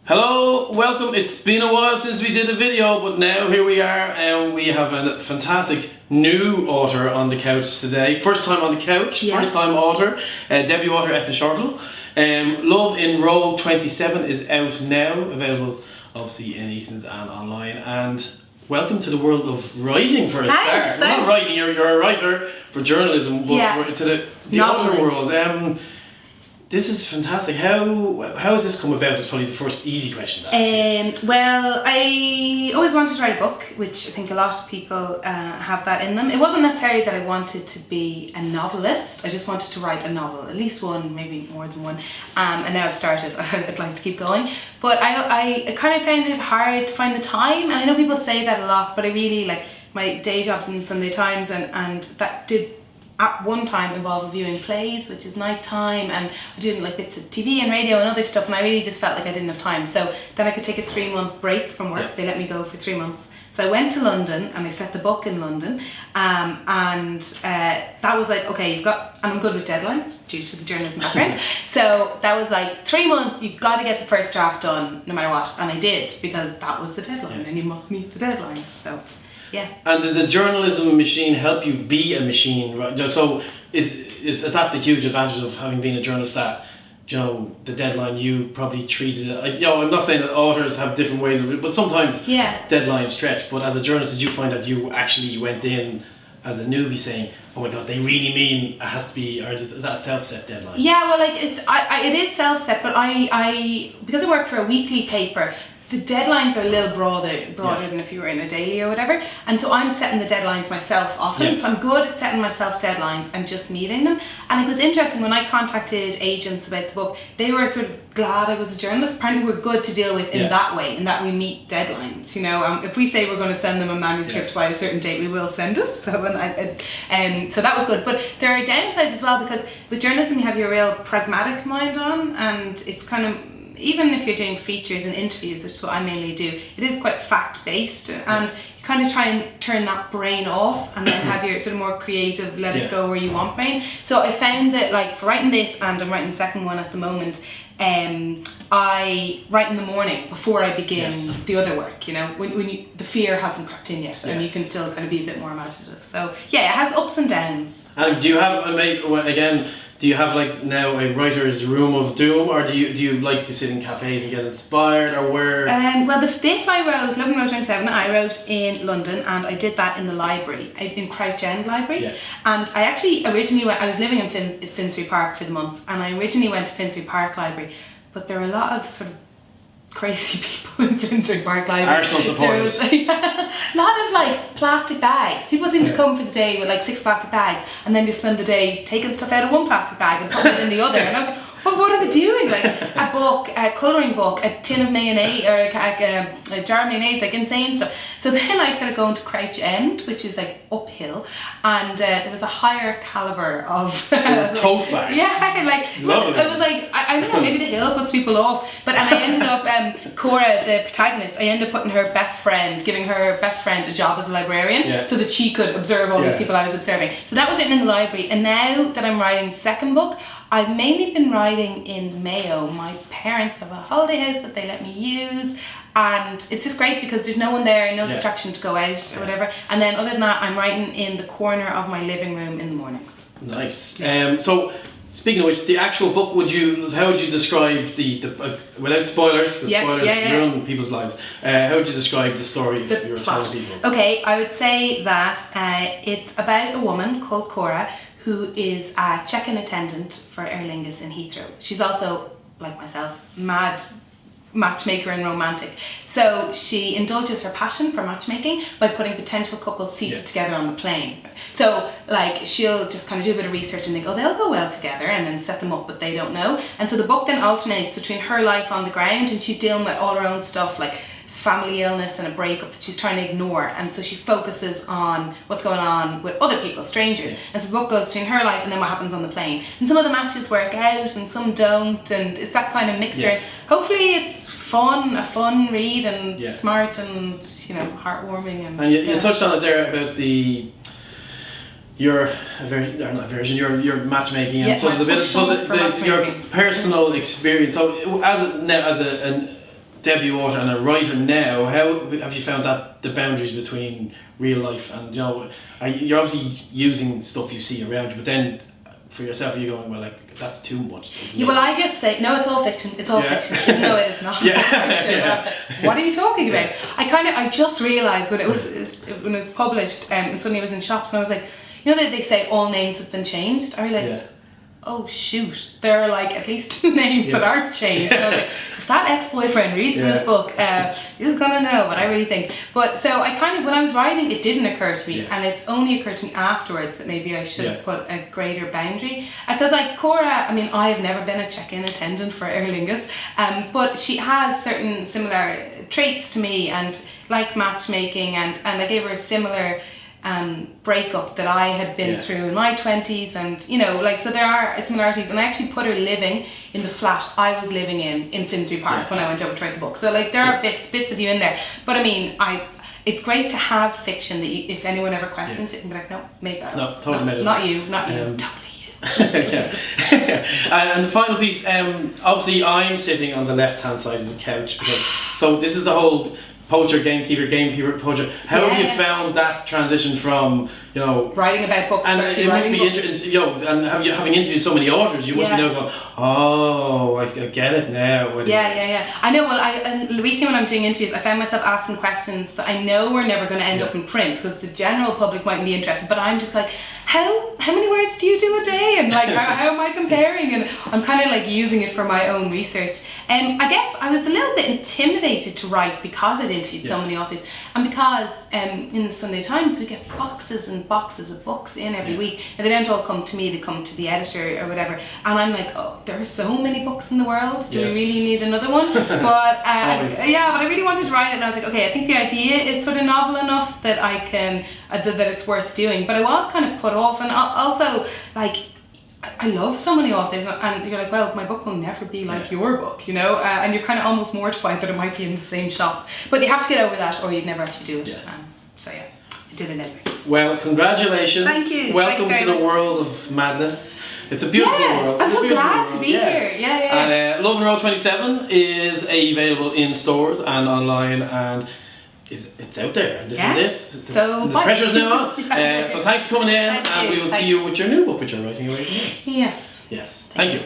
Hello, welcome. It's been a while since we did a video, but now here we are, and we have a fantastic new author on the couch today. First time on the couch, Yes. first time author, debut author Ethna Shortall. Love in Row 27 is out now, available obviously in Eason's and online. And welcome to the world of writing for a Thanks, start. Well, not thanks. writing, you're a writer for journalism, but Yeah. to the Noveling. author world. This is fantastic. How has this come about? Is probably the first easy question to ask you. Well, I always wanted to write a book, which I think a lot of people have that in them. It wasn't necessarily that I wanted to be a novelist. I just wanted to write a novel, at least one, maybe more than one. And now I've started. I'd like to keep going. But I kind of found it hard to find the time. And I know people say that a lot, but I really like my day jobs in Sunday Times, and that did at one time involve viewing plays, which is nighttime, and I did like bits of TV and radio and other stuff, and I really just felt like I didn't have time. So then I could take a 3-month break from work. Yeah. They let me go for 3 months. So I went to London and I set the book in London, and that was like, okay, and I'm good with deadlines due to the journalism background. So that was like 3 months, you've got to get the first draft done no matter what, and I did, because that was the deadline, and you must meet the deadlines. So yeah. And did the journalism machine help you be a machine? Right? So is that the huge advantage of having been a journalist, that the deadline you probably treated it? I'm not saying that authors have different ways of it, but sometimes deadlines stretch. But as a journalist, did you find that you actually went in as a newbie saying, "Oh my God, they really mean it has to be," or is that a self-set deadline? Yeah, well, like it is self-set, but I because I work for a weekly paper, the deadlines are a little broader than if you were in a daily or whatever, and so I'm setting the deadlines myself often. So I'm good at setting myself deadlines and just meeting them. And it was interesting when I contacted agents about the book, they were sort of glad I was a journalist. Apparently we're good to deal with in that way, in that we meet deadlines. If we say we're going to send them a manuscript by a certain date, we will send it. So so that was good. But there are downsides as well, because with journalism you have your real pragmatic mind on, and it's kind of, even if you're doing features and interviews, which is what I mainly do, it is quite fact-based, and you kind of try and turn that brain off and then have your sort of more creative, let it go where you want brain. So I found that, like, for writing this, and I'm writing the second one at the moment, I write in the morning before I begin the other work, when the fear hasn't crept in yet, and you can still kind of be a bit more imaginative. So yeah, it has ups and downs. And do you have do you have like now a writer's room of doom, or do you like to sit in cafes and get inspired, or where? Well, this I wrote, Love in Row 27, I wrote in London, and I did that in the library, in Crouch End Library. Yeah. And I actually originally I was living in Finsbury Park for the months, and I originally went to Finsbury Park Library, but there were a lot of sort of crazy people in Finsbury Park Library. Arsenal supporters. There was a lot of like plastic bags. People seem to come for the day with like 6 plastic bags, and then just spend the day taking stuff out of one plastic bag and putting it in the other. And I was like, well, what are they doing? Like a book, a colouring book, a tin of mayonnaise, or a jar of mayonnaise, like insane stuff. So then I started going to Crouch End, which is like uphill, and there was a higher calibre of tote bags. Yeah, like it was like I don't know, maybe the hill puts people off, and I ended up Cora, the protagonist, I ended up putting giving her best friend a job as a librarian, so that she could observe all these people I was observing. So that was written in the library, and now that I'm writing the second book, I've mainly been writing in Mayo. My parents have a holiday house that they let me use, and it's just great because there's no one there, no distraction to go out or whatever. And then other than that, I'm writing in the corner of my living room in the mornings. Nice. So speaking of which, the actual book, how would you describe the without spoilers, because spoilers ruin people's lives, how would you describe the story if you were telling people? Okay, I would say that it's about a woman called Cora who is a check-in attendant for Aer Lingus in Heathrow. She's also, like myself, mad matchmaker and romantic. So she indulges her passion for matchmaking by putting potential couples seated together on the plane. So like she'll just kind of do a bit of research and think, oh, they'll go well together, and then set them up, but they don't know. And so the book then alternates between her life on the ground, and she's dealing with all her own stuff, like family illness and a breakup that she's trying to ignore, and so she focuses on what's going on with other people, strangers. And so the book goes between her life and then what happens on the plane, and some of the matches work out and some don't, and it's that kind of mixture. Hopefully it's a fun read, and smart, and heartwarming, and you touched on it there about your matchmaking, and so there's a bit of your personal experience. So as debut author and a writer now, how have you found that the boundaries between real life and, you know, you're obviously using stuff you see around you, but then for yourself you're going, well, like, that's too much. Yeah, well, I just say, no, it's all fiction. It's all fiction, even though it is not fiction. Yeah. What are you talking about? I just realised when it was published, it was when it was in shops, and I was like, you know, they say all names have been changed. I realised, oh shoot, there are like at least 2 names that aren't changed. And I was like, if that ex-boyfriend reads this book, he's gonna know what I really think. But so I kind of, when I was writing, it didn't occur to me, and it's only occurred to me afterwards that maybe I should have put a greater boundary. Because like Cora, I mean, I have never been a check-in attendant for Aer Lingus, but she has certain similar traits to me, and like matchmaking, and I gave her a similar breakup that I had been through in my 20s, and you know, like, so there are similarities, and I actually put her living in the flat I was living in Finsbury Park when I went over to write the book. So like there are bits of you in there, but I mean, it's great to have fiction that you, if anyone ever questions it, you can be like, no, made that up. Totally made it not up. you, totally And the final piece, obviously I'm sitting on the left hand side of the couch, because so this is the whole poacher, gamekeeper, poacher. How have you found that transition from, you know, writing about books, and actually it must writing be books? you know, and having interviewed so many authors, you must be now going, oh, I get it now. I know. Well, and recently when I'm doing interviews, I found myself asking questions that I know we're never going to end up in print, because the general public mightn't be interested, but I'm just like, how many words do you do a day, and like how am I comparing, and I'm kind of like using it for my own research. I guess I was a little bit intimidated to write because I'd interviewed so many authors, and because in the Sunday Times we get boxes and boxes of books in every week, and they don't all come to me, they come to the editor or whatever, and I'm like, oh, there are so many books in the world, do we really need another one? But but I really wanted to write it, and I was like, okay, I think the idea is sort of novel enough that I can that it's worth doing. But I was kind of put off, and also like, I love so many authors, and you're like, well, my book will never be like your book, you know, and you're kind of almost mortified that it might be in the same shop, but you have to get over that or you'd never actually do it. So yeah, I did it anyway. Well, congratulations. Thank you. Welcome to the much. world of madness. It's a beautiful world. I'm so glad to be here. And Love and Roll 27 is available in stores and online, and it's out there, and this is it. So the pressure's now on. So thanks for coming in, Thank and you. we will see you with your new book, which you're writing away from. Yes. Thank you.